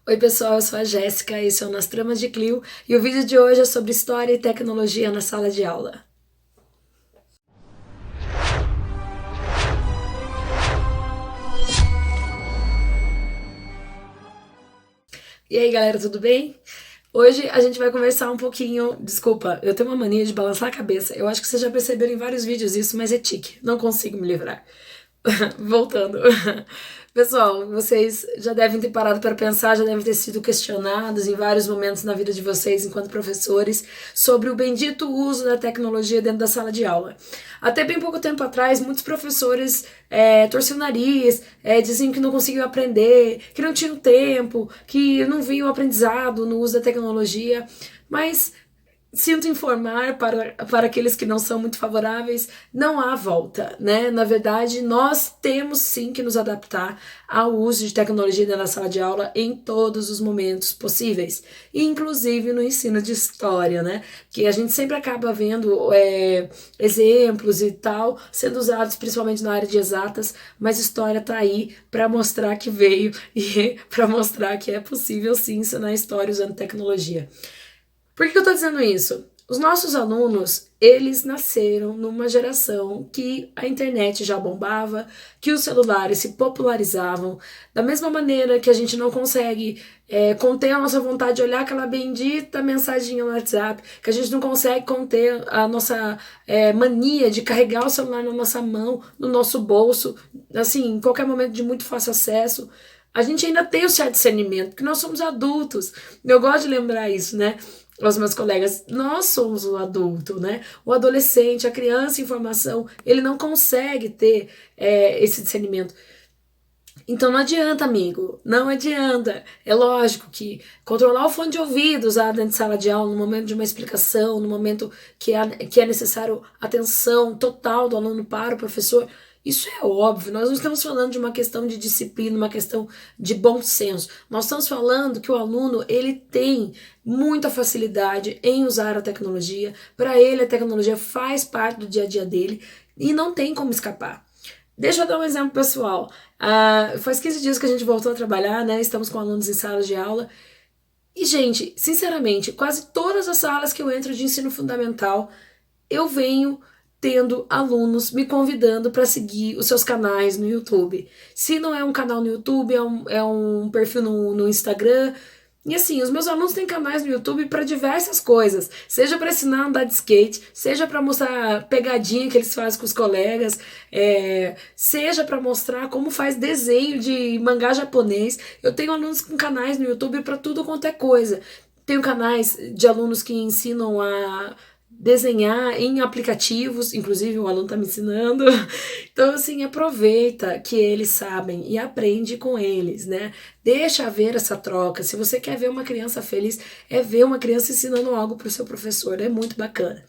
Oi pessoal, eu sou a Jéssica, esse é o Nas Tramas de Clio e o vídeo de hoje é sobre história e tecnologia na sala de aula. E aí galera, tudo bem? Hoje a gente vai conversar um pouquinho. Desculpa, eu tenho uma mania de balançar a cabeça. Eu acho que vocês já perceberam em vários vídeos isso, mas é tique, não consigo me livrar. Voltando. Pessoal, vocês já devem ter parado para pensar, já devem ter sido questionados em vários momentos na vida de vocês, enquanto professores, sobre o bendito uso da tecnologia dentro da sala de aula. Até bem pouco tempo atrás, muitos professores torciam o nariz, diziam que não conseguiam aprender, que não tinham tempo, que não viam o aprendizado no uso da tecnologia, mas sinto informar para aqueles que não são muito favoráveis, não há volta, né? Na verdade, nós temos sim que nos adaptar ao uso de tecnologia na sala de aula em todos os momentos possíveis, inclusive no ensino de história, né? Que a gente sempre acaba vendo exemplos e tal sendo usados principalmente na área de exatas, mas história tá aí para mostrar que veio e para mostrar que é possível sim ensinar história usando tecnologia. Por que eu estou dizendo isso? Os nossos alunos, eles nasceram numa geração que a internet já bombava, que os celulares se popularizavam, da mesma maneira que a gente não consegue conter a nossa vontade de olhar aquela bendita mensagem no WhatsApp, que a gente não consegue conter a nossa mania de carregar o celular na nossa mão, no nosso bolso, assim, em qualquer momento de muito fácil acesso. A gente ainda tem o certo discernimento, porque nós somos adultos. Eu gosto de lembrar isso, né? Aos meus colegas, nós somos o adulto, né? O adolescente, a criança em formação, ele não consegue ter esse discernimento. Então não adianta, amigo, não adianta. É lógico que controlar o fone de ouvido usado dentro de sala de aula, no momento de uma explicação, no momento que é necessário atenção total do aluno para o professor, isso é óbvio. Nós não estamos falando de uma questão de disciplina, uma questão de bom senso. Nós estamos falando que o aluno, ele tem muita facilidade em usar a tecnologia. Para ele, a tecnologia faz parte do dia a dia dele e não tem como escapar. Deixa eu dar um exemplo pessoal. Faz 15 dias que a gente voltou a trabalhar, né? Estamos com alunos em salas de aula. E, gente, sinceramente, quase todas as salas que eu entro de ensino fundamental, eu venho tendo alunos me convidando para seguir os seus canais no YouTube. Se não é um canal no YouTube, é um perfil no Instagram. E assim, os meus alunos têm canais no YouTube para diversas coisas, seja para ensinar a andar de skate, seja para mostrar pegadinha que eles fazem com os colegas, seja para mostrar como faz desenho de mangá japonês. Eu tenho alunos com canais no YouTube para tudo quanto é coisa. Tenho canais de alunos que ensinam a desenhar em aplicativos, inclusive o aluno está me ensinando. Então, assim, aproveita que eles sabem e aprende com eles, né? Deixa haver essa troca. Se você quer ver uma criança feliz, é ver uma criança ensinando algo para o seu professor, é muito bacana.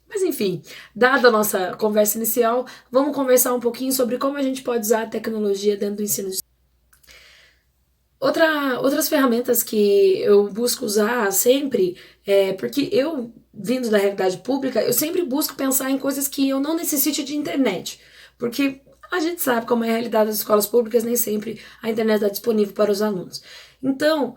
Mas enfim, dada a nossa conversa inicial, vamos conversar um pouquinho sobre como a gente pode usar a tecnologia dentro do ensino. Outras ferramentas que eu busco usar sempre, porque eu, vindo da realidade pública, eu sempre busco pensar em coisas que eu não necessite de internet. Porque a gente sabe como é a realidade das escolas públicas, nem sempre a internet está disponível para os alunos. Então,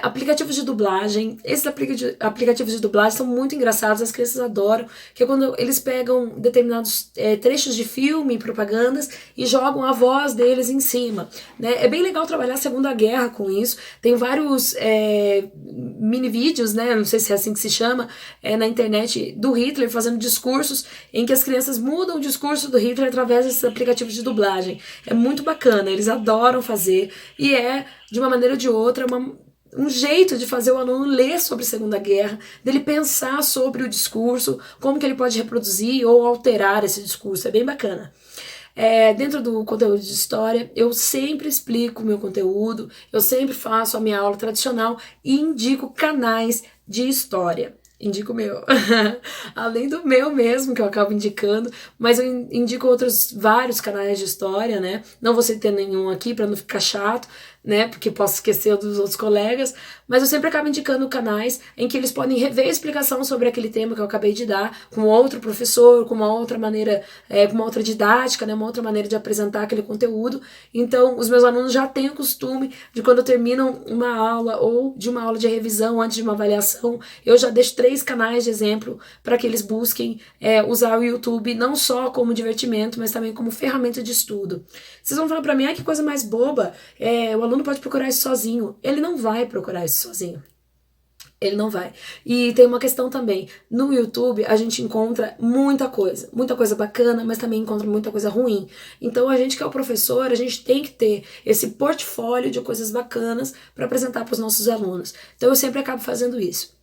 aplicativos de dublagem, esses aplicativos de dublagem são muito engraçados, as crianças adoram, que é quando eles pegam determinados trechos de filme, propagandas, e jogam a voz deles em cima, né? É bem legal trabalhar a Segunda Guerra com isso, tem vários mini vídeos, né? Não sei se é assim que se chama, na internet, do Hitler fazendo discursos, em que as crianças mudam o discurso do Hitler através desses aplicativos de dublagem. É muito bacana, eles adoram fazer, e de uma maneira ou de outra, um jeito de fazer o aluno ler sobre a Segunda Guerra, dele pensar sobre o discurso, como que ele pode reproduzir ou alterar esse discurso, é bem bacana. Dentro do conteúdo de história, eu sempre explico o meu conteúdo, eu sempre faço a minha aula tradicional e indico canais de história. Indico o meu, além do meu mesmo, que eu acabo indicando, mas eu indico vários canais de história, né? Não vou citar nenhum aqui para não ficar chato, né? Porque posso esquecer dos outros colegas, mas eu sempre acabo indicando canais em que eles podem rever a explicação sobre aquele tema que eu acabei de dar, com outro professor, com uma outra maneira, com uma outra didática, né? Uma outra maneira de apresentar aquele conteúdo. Então, os meus alunos já têm o costume de quando terminam uma aula ou de uma aula de revisão antes de uma avaliação, eu já deixo 3 canais de exemplo para que eles busquem usar o YouTube não só como divertimento, mas também como ferramenta de estudo. Vocês vão falar para mim, que coisa mais boba, o aluno pode procurar isso sozinho. Ele não vai procurar isso sozinho. Ele não vai. E tem uma questão também. No YouTube, a gente encontra muita coisa bacana, mas também encontra muita coisa ruim. Então, a gente que é o professor, a gente tem que ter esse portfólio de coisas bacanas para apresentar para os nossos alunos. Então, eu sempre acabo fazendo isso.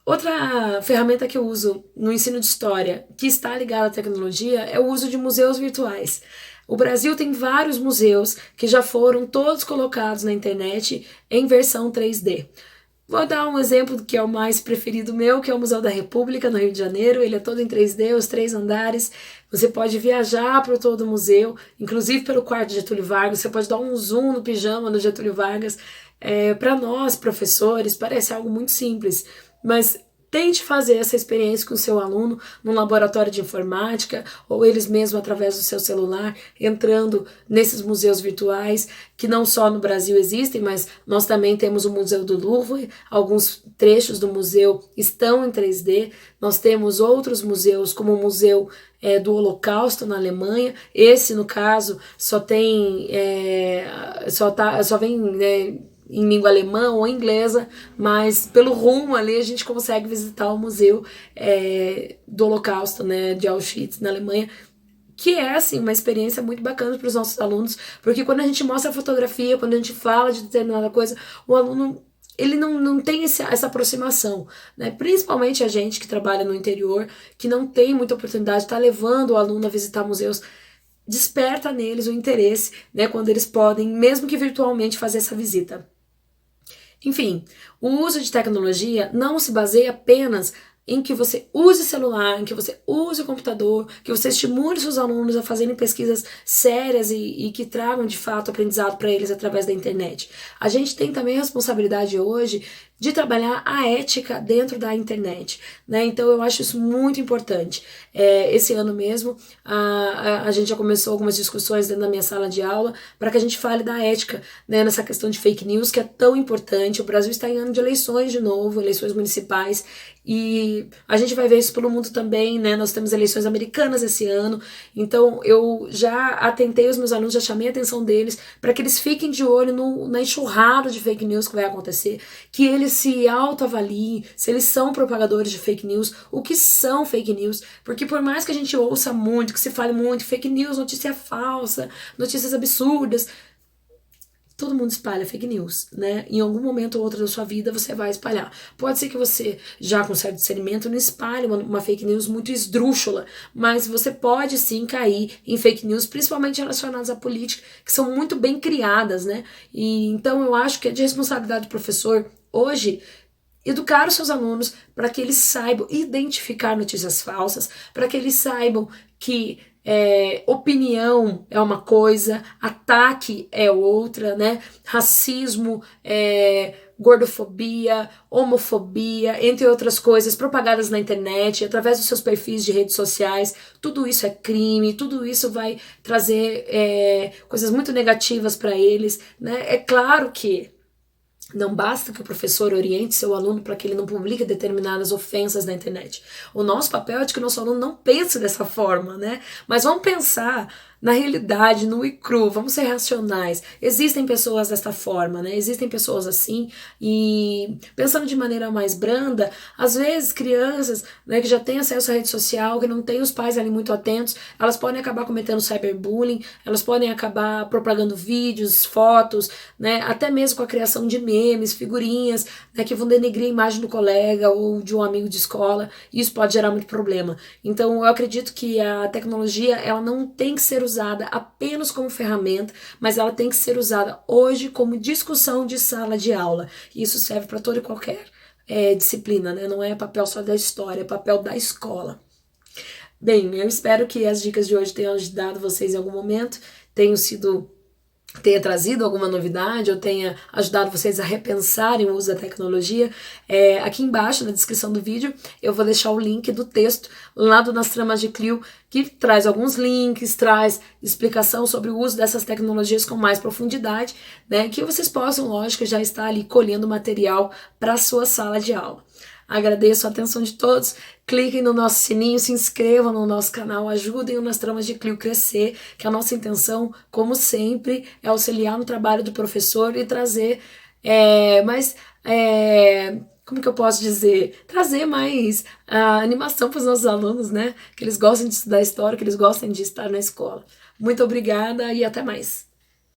Outra ferramenta que eu uso no ensino de história, que está ligada à tecnologia, é o uso de museus virtuais. O Brasil tem vários museus que já foram todos colocados na internet em versão 3D. Vou dar um exemplo que é o mais preferido meu, que é o Museu da República, no Rio de Janeiro. Ele é todo em 3D, os 3 andares. Você pode viajar para todo o museu, inclusive pelo quarto de Getúlio Vargas. Você pode dar um zoom no pijama do Getúlio Vargas. Para nós, professores, parece algo muito simples, mas tente fazer essa experiência com o seu aluno num laboratório de informática ou eles mesmos através do seu celular, entrando nesses museus virtuais que não só no Brasil existem, mas nós também temos o Museu do Louvre, alguns trechos do museu estão em 3D, nós temos outros museus como o Museu do Holocausto na Alemanha, esse no caso só vem em língua alemã ou inglesa, mas pelo rumo ali a gente consegue visitar o museu do Holocausto, né, de Auschwitz, na Alemanha, que é, assim, uma experiência muito bacana para os nossos alunos, porque quando a gente mostra a fotografia, quando a gente fala de determinada coisa, o aluno ele não tem essa aproximação, né? Principalmente a gente que trabalha no interior, que não tem muita oportunidade de estar levando o aluno a visitar museus, desperta neles o interesse, né, quando eles podem, mesmo que virtualmente, fazer essa visita. Enfim, o uso de tecnologia não se baseia apenas em que você use celular, em que você use o computador, que você estimule seus alunos a fazerem pesquisas sérias e que tragam de fato aprendizado para eles através da internet. A gente tem também a responsabilidade hoje de trabalhar a ética dentro da internet, né? Então eu acho isso muito importante. Esse ano mesmo a gente já começou algumas discussões dentro da minha sala de aula para que a gente fale da ética, né, nessa questão de fake news que é tão importante. O Brasil está em ano de eleições de novo, eleições municipais, e a gente vai ver isso pelo mundo também, né? Nós temos eleições americanas esse ano, então eu já atentei os meus alunos, já chamei a atenção deles para que eles fiquem de olho na enxurrada de fake news que vai acontecer, que eles se autoavaliem, se eles são propagadores de fake news, o que são fake news, porque por mais que a gente ouça muito, que se fale muito, fake news, notícia falsa, notícias absurdas, todo mundo espalha fake news, né? Em algum momento ou outro da sua vida você vai espalhar. Pode ser que você, já com certo discernimento, não espalhe uma fake news muito esdrúxula, mas você pode sim cair em fake news, principalmente relacionadas à política, que são muito bem criadas, né? E então eu acho que é de responsabilidade do professor, hoje, educar os seus alunos para que eles saibam identificar notícias falsas, para que eles saibam que opinião é uma coisa, ataque é outra, né? Racismo, gordofobia, homofobia, entre outras coisas, propagadas na internet, através dos seus perfis de redes sociais, tudo isso é crime, tudo isso vai trazer coisas muito negativas para eles, né? É claro que não basta que o professor oriente seu aluno para que ele não publique determinadas ofensas na internet. O nosso papel é de que o nosso aluno não pense dessa forma, né? Mas vamos pensar na realidade, no e cru, vamos ser racionais. Existem pessoas desta forma, né? Existem pessoas assim, e pensando de maneira mais branda, às vezes crianças, né, que já têm acesso à rede social, que não têm os pais ali muito atentos, elas podem acabar cometendo cyberbullying, elas podem acabar propagando vídeos, fotos, né, até mesmo com a criação de memes, figurinhas, né, que vão denegrir a imagem do colega ou de um amigo de escola, e isso pode gerar muito problema. Então eu acredito que a tecnologia, ela não tem que ser usada apenas como ferramenta, mas ela tem que ser usada hoje como discussão de sala de aula. E isso serve para toda e qualquer disciplina, né? Não é papel só da história, é papel da escola. Bem, eu espero que as dicas de hoje tenham ajudado vocês em algum momento, tenham sido tenha trazido alguma novidade ou tenha ajudado vocês a repensarem o uso da tecnologia, aqui embaixo na descrição do vídeo eu vou deixar o link do texto lá do Nas Tramas de Clio, que traz alguns links, traz explicação sobre o uso dessas tecnologias com mais profundidade, né, que vocês possam, lógico, já estar ali colhendo material para a sua sala de aula. Agradeço a atenção de todos, cliquem no nosso sininho, se inscrevam no nosso canal, ajudem o Nas Tramas de Clio crescer, que a nossa intenção, como sempre, é auxiliar no trabalho do professor e trazer como que eu posso dizer? Trazer mais animação para os nossos alunos, né? Que eles gostem de estudar história, que eles gostem de estar na escola. Muito obrigada e até mais.